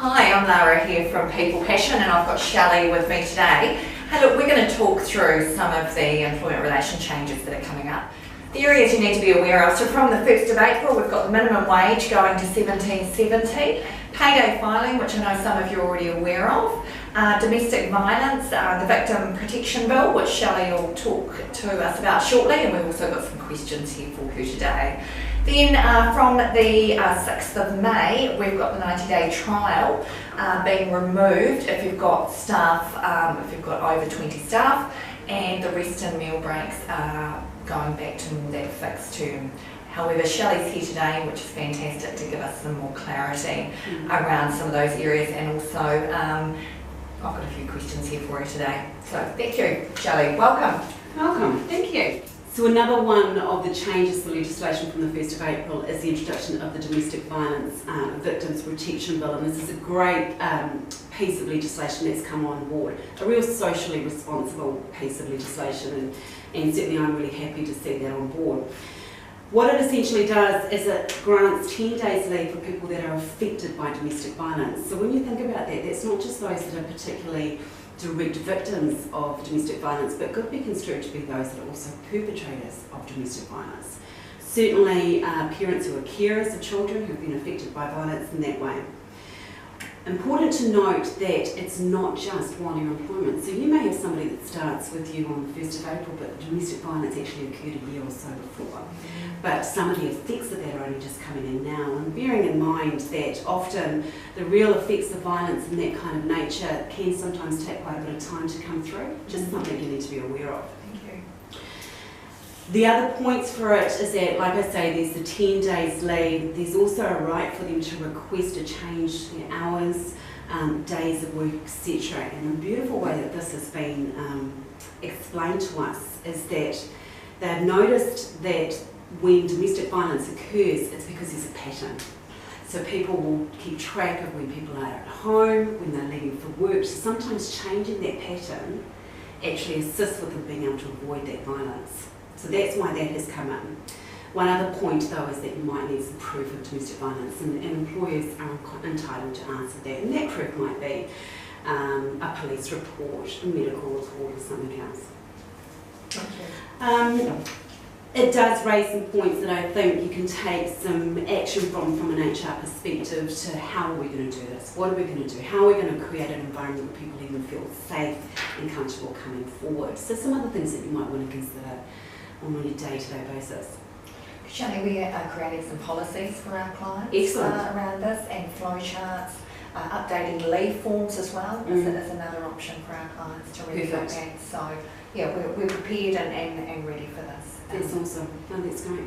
Hi, I'm Lara here from People Passion, and I've got Shelley with me today. Hey, look, we're going to talk through some of the employment relation changes that are coming up. The areas you need to be aware of. So from the 1st of April, we've got the minimum wage going to $17.70, payday filing, which I know some of you are already aware of, domestic violence, the Victim Protection Bill, which Shelley will talk to us about shortly, and we've also got some questions here for her today. Then from the 6th of May, we've got the 90-day trial being removed if you've got staff, if you've got over 20 staff, and the rest in meal breaks are going back to that fixed term. However, Shelley's here today, which is fantastic, to give us some more clarity around some of those areas, and also I've got a few questions here for her today. So thank you, Shelley. Welcome. Welcome. Thank you. So another one of the changes for legislation from the 1st of April is the introduction of the Domestic Violence Victims Protection Bill, and this is a great piece of legislation that's come on board, a real socially responsible piece of legislation, and certainly I'm really happy to see that on board. What it essentially does is it grants 10 days leave for people that are affected by domestic violence. So when you think about that, that's not just those that are particularly direct victims of domestic violence, but could be construed to be those that are also perpetrators of domestic violence. Certainly parents who are carers of children who have been affected by violence in that way. Important to note that it's not just while you're in employment. So you may have somebody that starts with you on the 1st of April, but domestic violence actually occurred a year or so before. But some of the effects of that are only just coming in now, and bearing in mind that often the real effects of violence in that kind of nature can sometimes take quite a bit of time to come through. Just something you need to be aware of. Thank you. The other points for it is that, like I say, there's the 10 days leave. There's also a right for them to request a change in hours, days of work, etc. And the beautiful way that this has been explained to us is that they've noticed that when domestic violence occurs, it's because there's a pattern. So people will keep track of when people are at home, when they're leaving for work. So sometimes changing that pattern actually assists with them being able to avoid that violence. So that's why that has come in. One other point though is that you might need some proof of domestic violence, and employers are entitled to answer that. And that proof might be a police report, a medical report, or something else. Okay. It does raise some points that I think you can take some action from an HR perspective to how are we going to do this? What are we going to do? How are we going to create an environment where people even feel safe and comfortable coming forward? So some other things that you might want to consider on a day-to-day basis. Shelley, we are creating some policies for our clients around this, and flow charts, updating leave forms as well. So that's another option for our clients to really look at. So yeah, we're prepared and ready for this. That's awesome. No, that's great.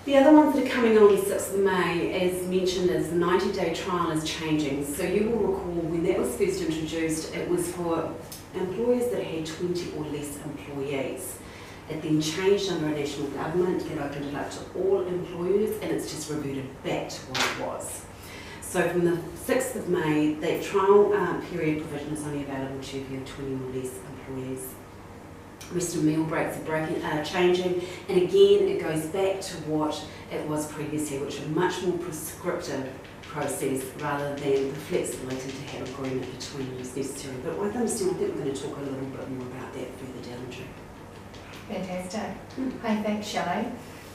The other ones that are coming on the 6th of May, as mentioned, is the 90-day trial is changing. So you will recall when that was first introduced, it was for employers that had 20 or less employees. It then changed under a national government, it opened it up to all employers, and it's just reverted back to what it was. So from the 6th of May, that trial period provision is only available to you if you have 20 or less employees. Rest of meal breaks are changing, and again it goes back to what it was previously, which was a much more prescriptive process rather than the flexibility to have agreement between you as necessary. But with them still, I think we're going to talk a little bit more about that further down the track. Fantastic. Hey, thanks, Shelley.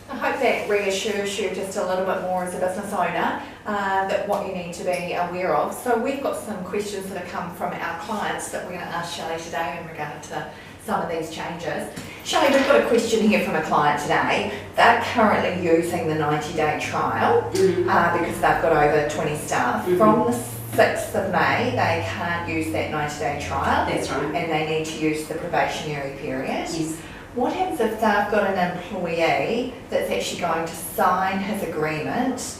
I hope that reassures you just a little bit more as a business owner that what you need to be aware of. So we've got some questions that have come from our clients that we're going to ask Shelley today in regard to some of these changes. Shelley, we've got a question here from a client today. They're currently using the 90-day trial because they've got over 20 staff. From the 6th of May, they can't use that 90-day trial. That's right. And they need to use the probationary period. Yes. What happens if they've got an employee that's actually going to sign his agreement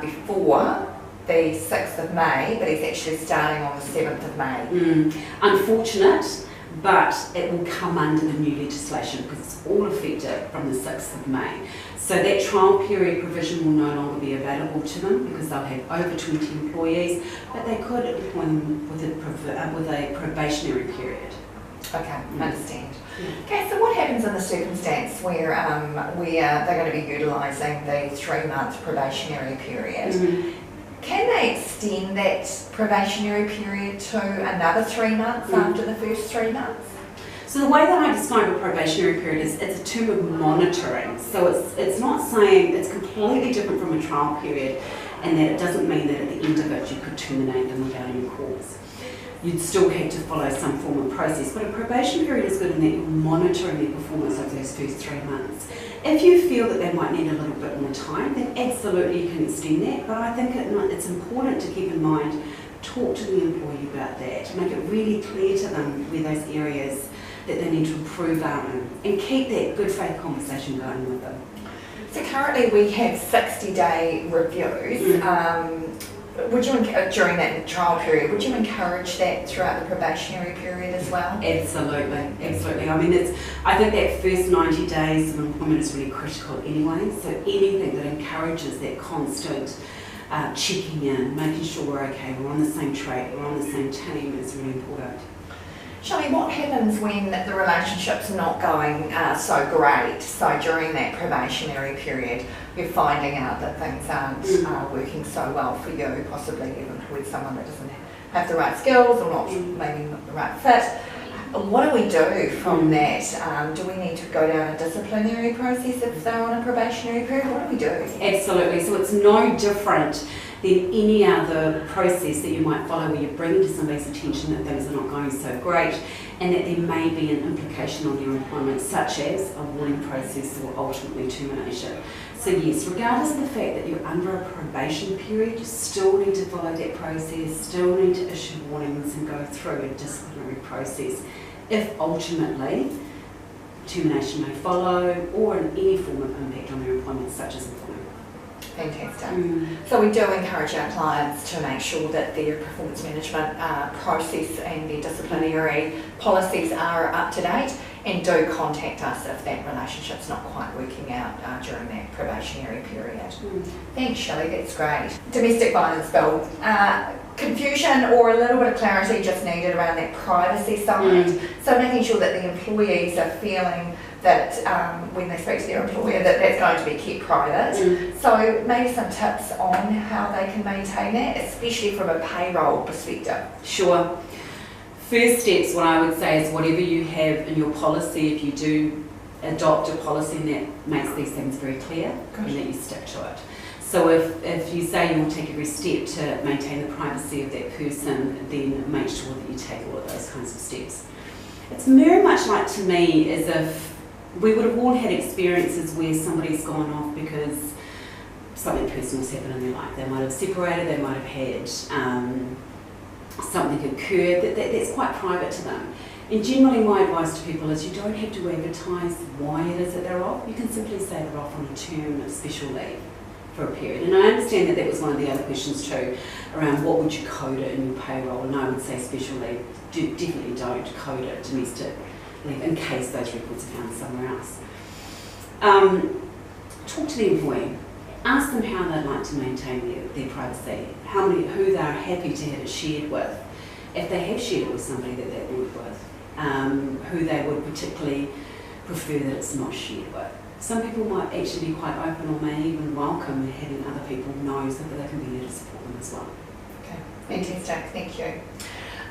before the 6th of May, but he's actually starting on the 7th of May? Unfortunate, but it will come under the new legislation because it's all effective from the 6th of May. So that trial period provision will no longer be available to them because they'll have over 20 employees, but they could employ them with a probationary period. Okay, understand. Okay, so what happens in the circumstance where they're going to be utilising the 3-month probationary period? Can they extend that probationary period to another 3 months after the first 3 months? So the way that I describe a probationary period is it's a term of monitoring. So it's not saying it's completely different from a trial period, and that it doesn't mean that at the end of it you could terminate them without any cause. You'd still have to follow some form of process, but a probation period is good in that you're monitoring their performance over those first 3 months. If you feel that they might need a little bit more time, then absolutely you can extend that, but I think it's important to keep in mind, talk to the employee about that, make it really clear to them where those areas that they need to improve are and keep that good faith conversation going with them. So currently we have 60-day reviews. Would you, during that trial period, would you encourage that throughout the probationary period as well? Absolutely, absolutely. I mean, I think that first 90 days of employment is really critical anyway, so anything that encourages that constant checking in, making sure we're okay, we're on the same track, we're on the same team is really important. Shelley, what happens when the relationship's not going so great? So during that probationary period, you're finding out that things aren't working so well for you, possibly you've employed someone that doesn't have the right skills or not maybe not the right fit. What do we do from that? Do we need to go down a disciplinary process if they're on a probationary period? What do we do? Absolutely. So it's no different than any other process that you might follow where you're bringing to somebody's attention that things are not going so great and that there may be an implication on their employment, such as a warning process or ultimately termination. So yes, regardless of the fact that you're under a probation period, you still need to follow that process, still need to issue warnings and go through a disciplinary process if ultimately termination may follow or any form of impact on their employment, such as employment. Fantastic. So we do encourage our clients to make sure that their performance management process and their disciplinary policies are up to date, and do contact us if that relationship's not quite working out during that probationary period. Thanks, Shelley, that's great. Domestic violence bill. Confusion or a little bit of clarity just needed around that privacy side. So making sure that the employees are feeling that when they speak to their employer that that's going to be kept private. So maybe some tips on how they can maintain that, especially from a payroll perspective. Sure. First steps, what I would say is whatever you have in your policy, if you do adopt a policy that makes these things very clear and that you stick to it. So if you say you will take every step to maintain the privacy of that person, then make sure that you take all of those kinds of steps. It's very much like, to me, as if we would have all had experiences where somebody's gone off because something personal's happened in their life. They might have separated, they might have had something occurred that's quite private to them. And generally my advice to people is you don't have to advertise why it is that they're off. You can simply say they're off on a term of special leave for a period. And I understand that was one of the other questions too, around what would you code it in your payroll, and I would say special leave. Definitely don't code it domestic leave in case those records are found somewhere else. Talk to the employee. Ask them how they'd like to maintain their privacy, who they're happy to have it shared with, if they have shared it with somebody that they work with, who they would particularly prefer that it's not shared with. Some people might actually be quite open or may even welcome having other people know so that they can be there to support them as well. Okay, fantastic, thank you.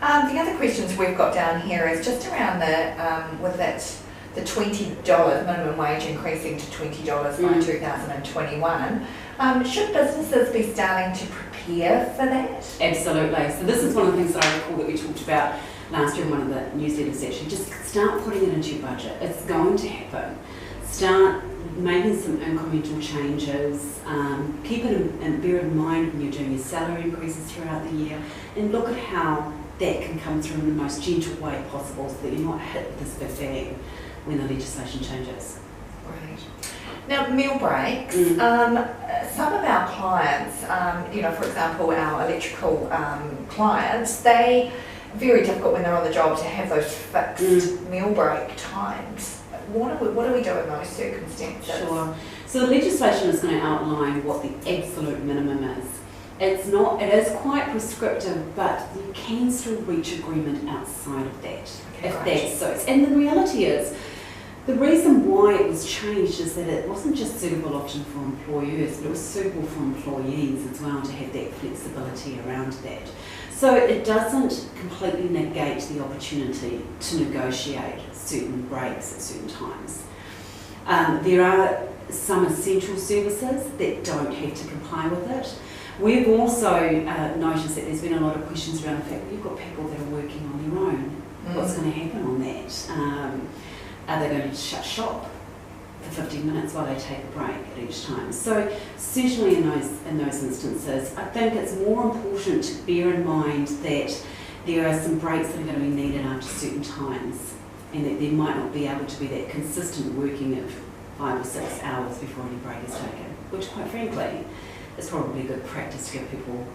The other questions we've got down here is just around the $20 minimum wage increasing to $20 by 2021. Should businesses be starting to prepare for that? Absolutely. So this is one of the things that I recall that we talked about last year in one of the newsletters actually. Just start putting it into your budget. It's going to happen. Start making some incremental changes. Keep it and bear in mind when you're doing your salary increases throughout the year, and look at how that can come through in the most gentle way possible so that you're not hit with this big bang when the legislation changes. Right. Now, meal breaks. Some of our clients, for example, our electrical clients, they very difficult when they're on the job to have those fixed meal break times. What do we do in those circumstances? Sure. So the legislation is going to outline what the absolute minimum is. It is quite prescriptive, but you can still reach agreement outside of that, if that suits. And the reality is, The reason why it was changed is that it wasn't just suitable often for employers, but it was suitable for employees as well to have that flexibility around that. So it doesn't completely negate the opportunity to negotiate certain breaks at certain times. There are some essential services that don't have to comply with it. We've also noticed that there's been a lot of questions around the fact that you've got people that are working on their own. What's going to happen on that? Are they going to shut shop for 15 minutes while they take a break at each time? So certainly in those instances, I think it's more important to bear in mind that there are some breaks that are going to be needed after certain times, and that there might not be able to be that consistent working of 5 or 6 hours before any break is taken, which quite frankly is probably good practice to give people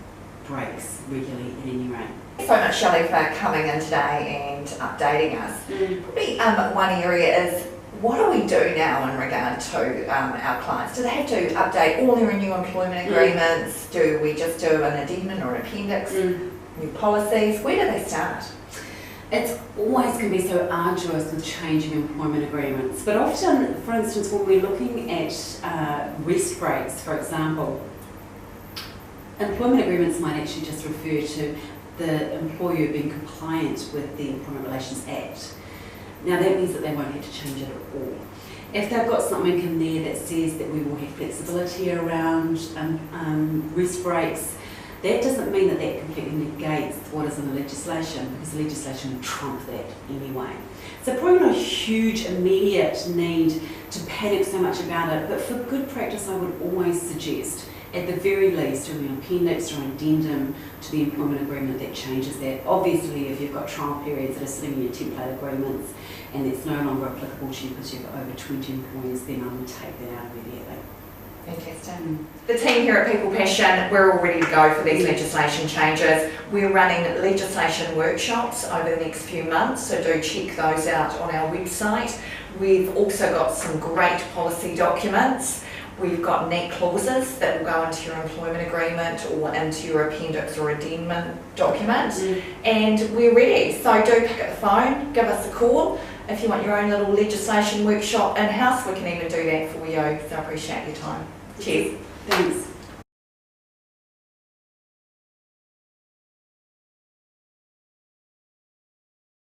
breaks regularly at any rate. Thanks so much, Shelley, for coming in today and updating us. Probably one area is, what do we do now in regard to our clients? Do they have to update all their new employment agreements? Do we just do an addendum or an appendix? New policies? Where do they start? It's always going to be so arduous with changing employment agreements, but often, for instance, when we're looking at rest breaks, for example, employment agreements might actually just refer to the employer being compliant with the Employment Relations Act. Now that means that they won't have to change it at all. If they've got something in there that says that we will have flexibility around rest breaks, that doesn't mean that that completely negates what is in the legislation, because the legislation will trump that anyway. So probably not a huge immediate need to panic so much about it, but for good practice I would always suggest, at the very least, doing an appendix or an addendum to the employment agreement that changes that. Obviously, if you've got trial periods that are sitting in your template agreements and it's no longer applicable to you because you've got over 20 employees, then I would take that out immediately. Fantastic. The team here at People Passion, we're all ready to go for these legislation changes. We're running legislation workshops over the next few months, so do check those out on our website. We've also got some great policy documents. We've got neat clauses that will go into your employment agreement or into your appendix or addendum document, and we're ready. So do pick up the phone, give us a call. If you want your own little legislation workshop in-house, we can even do that for you. So I appreciate your time. Cheers. Thanks.